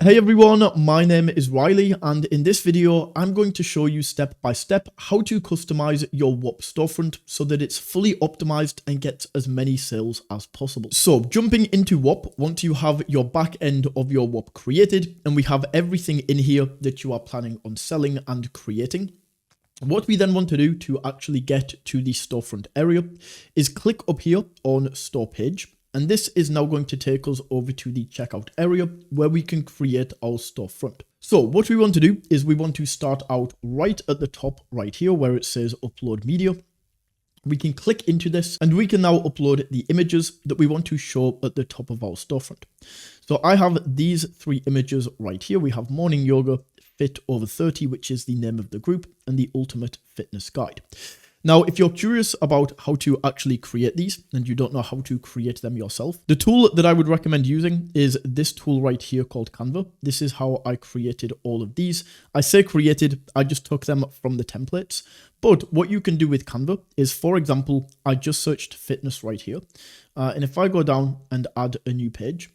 Hey everyone, my name is Riley, and in this video, I'm going to show you step by step how to customize your Whop storefront so that it's fully optimized and gets as many sales as possible. So jumping into Whop, once you have your back end of your Whop created, and we have everything in here that you are planning on selling and creating, what we then want to do to actually get to the storefront area is click up here on store page. And this is now going to take us over to the checkout area where we can create our storefront. So what we want to do is we want to start out right at the top right here where it says upload media. We can click into this and we can now upload the images that we want to show at the top of our storefront. So I have these three images right here. We have morning yoga, fit over 30, which is the name of the group, and the ultimate fitness guide. Now, if you're curious about how to actually create these and you don't know how to create them yourself, the tool that I would recommend using is this tool right here called Canva. This is how I created all of these. I say created, I just took them from the templates. But what you can do with Canva is, for example, I just searched fitness right here. And if I go down and add a new page,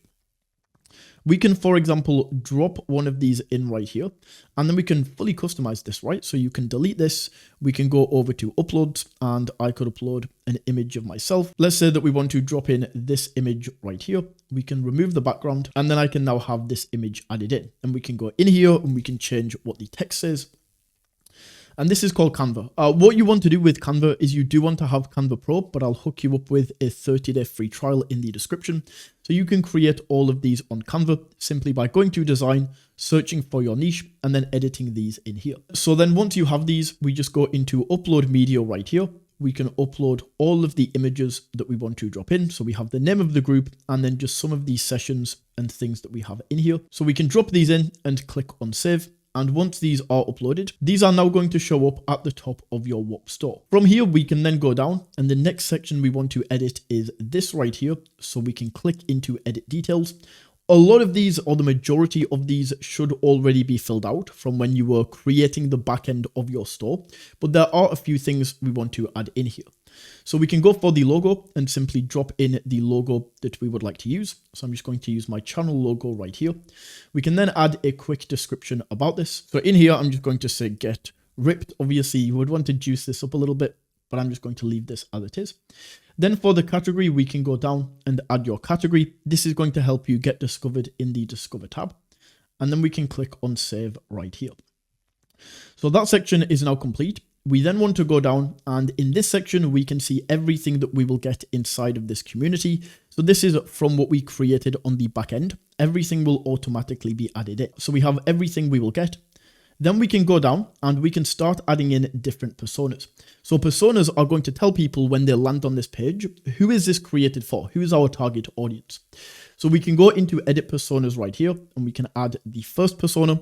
we can, for example, drop one of these in right here, and then we can fully customize this, right? So you can delete this. We can go over to uploads, and I could upload an image of myself. Let's say that we want to drop in this image right here. We can remove the background, and then I can now have this image added in. And we can go in here and we can change what the text says. And this is called Canva. What you want to do with Canva is you do want to have Canva Pro, but I'll hook you up with a 30-day free trial in the description. So you can create all of these on Canva simply by going to design, searching for your niche, and then editing these in here. So then once you have these, we just go into upload media right here. We can upload all of the images that we want to drop in. So we have the name of the group and then just some of these sessions and things that we have in here. So we can drop these in and click on save. And once these are uploaded, these are now going to show up at the top of your Whop store. From here, we can then go down, and the next section we want to edit is this right here. So we can click into edit details. A lot of these, or the majority of these, should already be filled out from when you were creating the back end of your store. But there are a few things we want to add in here. So we can go for the logo and simply drop in the logo that we would like to use. So I'm just going to use my channel logo right here. We can then add a quick description about this. So in here, I'm just going to say get ripped. Obviously, you would want to juice this up a little bit, but I'm just going to leave this as it is. Then for the category, we can go down and add your category. This is going to help you get discovered in the Discover tab. And then we can click on Save right here. So that section is now complete. We then want to go down, and in this section, we can see everything that we will get inside of this community. So this is from what we created on the back end. Everything will automatically be added in. So we have everything we will get. Then we can go down and we can start adding in different personas. So personas are going to tell people when they land on this page, who is this created for? Who is our target audience? So we can go into edit personas right here, and we can add the first persona.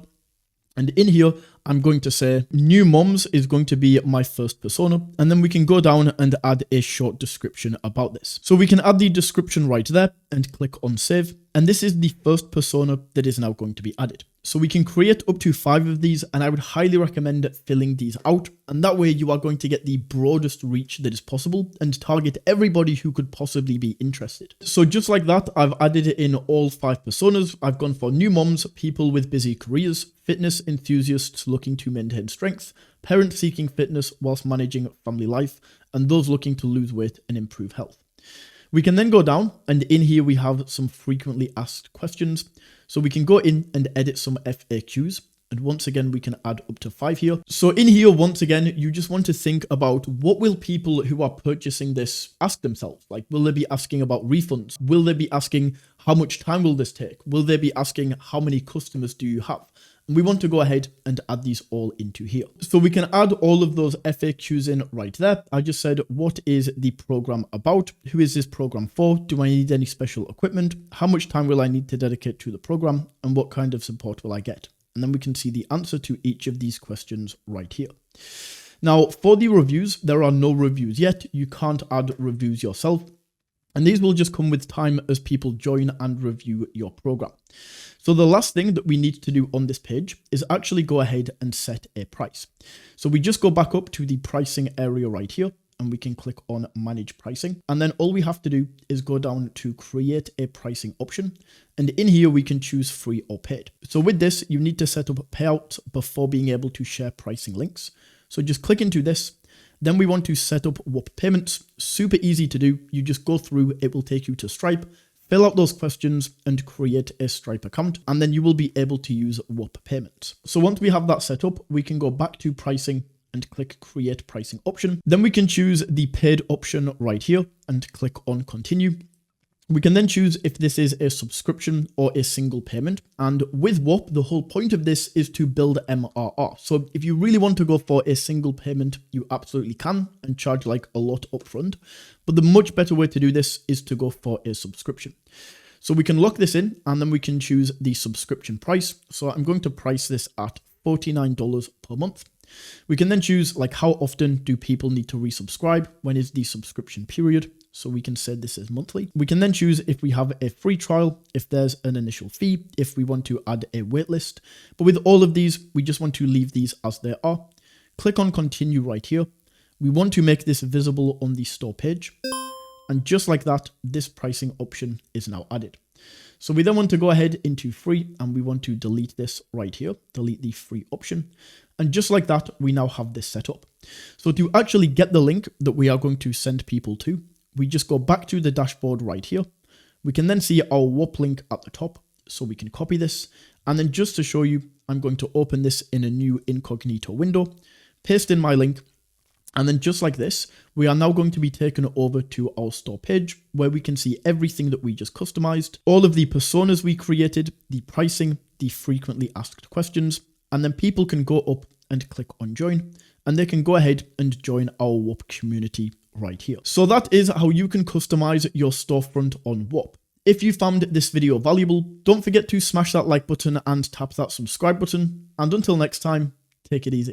And in here, I'm going to say new moms is going to be my first persona. And then we can go down and add a short description about this. So we can add the description right there and click on save. And this is the first persona that is now going to be added. So we can create up to 5 of these, and I would highly recommend filling these out. And that way you are going to get the broadest reach that is possible and target everybody who could possibly be interested. So just like that, I've added in all 5 personas. I've gone for new moms, people with busy careers, fitness enthusiasts looking to maintain strength, parents seeking fitness whilst managing family life, and those looking to lose weight and improve health. We can then go down, and in here we have some frequently asked questions. So we can go in and edit some FAQs. And once again, we can add up to 5 here. So in here, once again, you just want to think about what will people who are purchasing this ask themselves? Like, will they be asking about refunds? Will they be asking how much time will this take? Will they be asking how many customers do you have? And we want to go ahead and add these all into here. So we can add all of those FAQs in right there. I just said, what is the program about? Who is this program for? Do I need any special equipment? How much time will I need to dedicate to the program? And what kind of support will I get? And then we can see the answer to each of these questions right here. Now, for the reviews, there are no reviews yet. You can't add reviews yourself. And these will just come with time as people join and review your program. So the last thing that we need to do on this page is actually go ahead and set a price. So we just go back up to the pricing area right here, and we can click on manage pricing. And then all we have to do is go down to create a pricing option. And in here, we can choose free or paid. So with this, you need to set up payouts before being able to share pricing links. So just click into this. Then we want to set up Whop payments. Super easy to do. You just go through, it will take you to Stripe, fill out those questions and create a Stripe account. And then you will be able to use Whop payments. So once we have that set up, we can go back to pricing and click create pricing option. Then we can choose the paid option right here and click on continue. We can then choose if this is a subscription or a single payment. And with Whop, the whole point of this is to build MRR. So if you really want to go for a single payment, you absolutely can and charge like a lot upfront. But the much better way to do this is to go for a subscription. So we can lock this in and then we can choose the subscription price. So I'm going to price this at $49 per month. We can then choose like how often do people need to resubscribe, when is the subscription period. So we can set this as monthly. We can then choose if we have a free trial, if there's an initial fee, if we want to add a waitlist. But with all of these, we just want to leave these as they are. Click on continue right here. We want to make this visible on the store page. And just like that, this pricing option is now added. So we then want to go ahead into free and we want to delete this right here, delete the free option. And just like that, we now have this set up. So to actually get the link that we are going to send people to, we just go back to the dashboard right here. We can then see our Whop link at the top. So we can copy this. And then just to show you, I'm going to open this in a new incognito window, paste in my link. And then just like this, we are now going to be taken over to our store page where we can see everything that we just customized, all of the personas we created, the pricing, the frequently asked questions, and then people can go up and click on join and they can go ahead and join our Whop community right here. So that is how you can customize your storefront on Whop. If you found this video valuable, don't forget to smash that like button and tap that subscribe button. And until next time, take it easy.